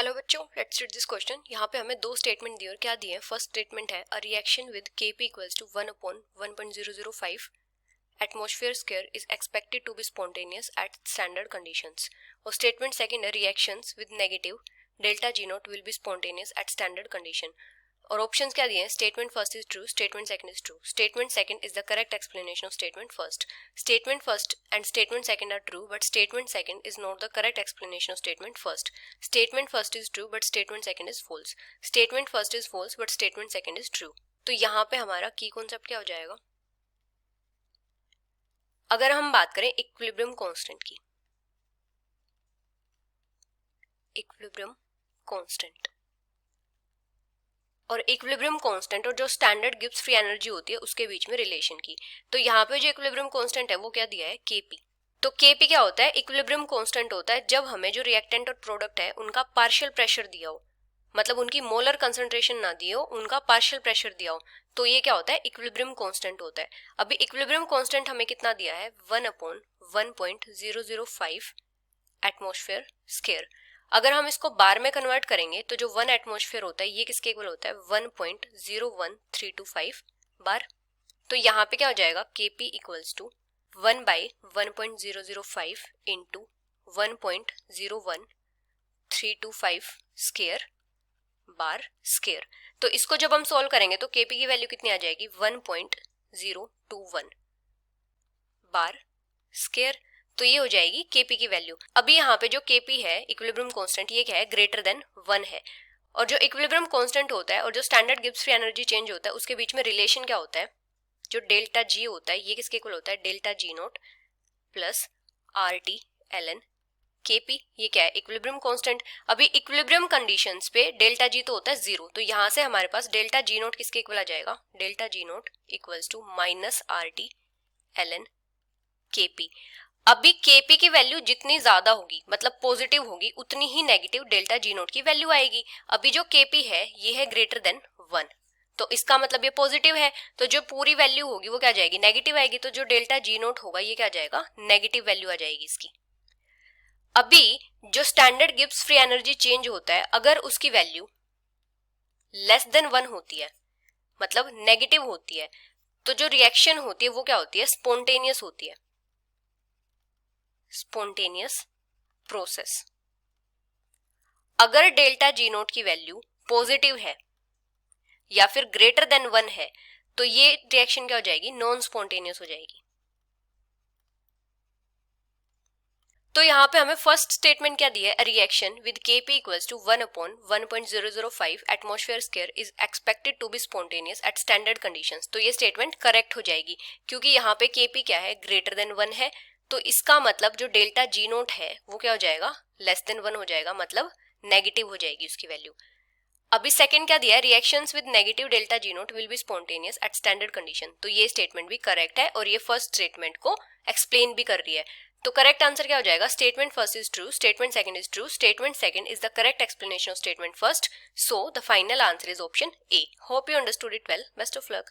Hello बच्चों, let's read this question. यहाँ पे हमें दो स्टेटमेंट दिए और क्या दिए हैं। फर्स्ट स्टेटमेंट है a reaction with Kp equals to 1/1.005 atmosphere square is expected to be spontaneous at standard conditions. और स्टेटमेंट सेकंड है reactions with negative delta G not will be spontaneous at standard condition. और options क्या दिए हैं। Statement first is true, statement second is true, statement second is the correct explanation of statement first. Statement first and statement second are true but statement second is not the correct explanation of statement first. Statement first is true but statement second is false. Statement first is false but statement second is true. तो यहाँ पे हमारा की concept क्या हो जाएगा। अगर हम बात करें इक्विलिब्रियम कांस्टेंट की, इक्विलिब्रियम कांस्टेंट और इक्विलिब्रियम कांस्टेंट और जो स्टैंडर्ड गिब्स फ्री एनर्जी होती है उसके बीच में रिलेशन की। तो यहाँ पे जो इक्विलिब्रियम कांस्टेंट है वो क्या दिया है, Kp। तो Kp क्या होता है, इक्विलिब्रियम कांस्टेंट होता है जब हमें जो रिएक्टेंट और प्रोडक्ट है उनका पार्शियल प्रेशर दिया हो, मतलब उनकी मोलर कंसंट्रेशन ना दिए हो, उनका पार्शियल प्रेशर दिया हो, तो ये क्या होता है, इक्विलिब्रियम कांस्टेंट होता है। अभी इक्विलिब्रियम कांस्टेंट हमें कितना दिया है, 1/1.005 एटमॉस्फेयर स्क्वायर। अगर हम इसको बार में कन्वर्ट करेंगे तो जो 1 एटमॉस्फेयर होता है ये किसके इक्वल होता है, 1.01325 बार। तो यहाँ पे क्या हो जाएगा, Kp equals to 1/1.005 into 1.01325 square bar square. तो इसको जब हम सॉल्व करेंगे तो Kp की वैल्यू कितनी आ जाएगी, 1.021 बार स्क्वायर। तो ये हो जाएगी Kp की वैल्यू। अभी यहाँ पे जो Kp है इक्विलिब्रियम कांस्टेंट, ये क्या है, ग्रेटर देन 1 है। और जो इक्विलिब्रियम कांस्टेंट होता है और जो standard Gibbs free energy change होता है उसके बीच में रिलेशन क्या होता है, जो डेल्टा जी होता है ये किसके इक्वल होता है, delta G naught plus RT ln Kp। ये क्या है, इक्विलिब्रियम कांस्टेंट। अभी इक्विलिब्रियम कंडीशंस पे डेल्टा जी तो होता है 0, तो यहाँ से हमारे पास डेल्टा जी नॉट किसके इक्वल आ जाएगा, delta G naught equals to minus RT ln Kp। अभी Kp की वैल्यू जितनी ज्यादा होगी, मतलब पॉजिटिव होगी, उतनी ही नेगेटिव डेल्टा जी नॉट की वैल्यू आएगी। अभी जो Kp है ये है ग्रेटर देन 1, तो इसका मतलब ये पॉजिटिव है, तो जो पूरी वैल्यू होगी वो क्या जाएगी, नेगेटिव आएगी। तो जो डेल्टा जी नॉट होगा ये क्या जाएगा, नेगेटिव वैल्यू आ जाएगी इसकी। अभी जो standard Gibbs free energy change होता है, अगर उसकी वैल्यू लेस देन 1 होती है, मतलब नेगेटिव होती है, तो जो रिएक्शन होती है वो क्या होती है, स्पॉन्टेनियस होती है, स्पॉन्टेनियस प्रोसेस। अगर डेल्टा जी नोट की वैल्यू पॉजिटिव है या फिर ग्रेटर देन 1 है तो ये रिएक्शन क्या हो जाएगी, नॉन स्पॉन्टेनियस हो जाएगी। तो यहाँ पे हमें फर्स्ट स्टेटमेंट क्या दिया है, reaction with Kp equals to 1/1.005 atmosphere square is expected to be spontaneous at standard conditions. तो ये स्टेटमेंट करेक्ट हो जाएगी क्योंकि यहाँ पे Kp क्या है, ग्रेटर देन 1 है। तो इसका मतलब जो डेल्टा जी नोट है वो क्या हो जाएगा, लेस देन 1 हो जाएगा, मतलब नेगेटिव हो जाएगी उसकी वैल्यू। अभी सेकंड क्या दिया है, reactions with negative delta G naught will be spontaneous at standard condition. तो ये स्टेटमेंट भी करेक्ट है और ये फर्स्ट स्टेटमेंट को एक्सप्लेन भी कर रही है। तो करेक्ट आंसर क्या हो जाएगा, statement first is true, statement second is true, statement second is the correct explanation of statement first. So the final answer is option A. Hope you understood it well. Best of luck.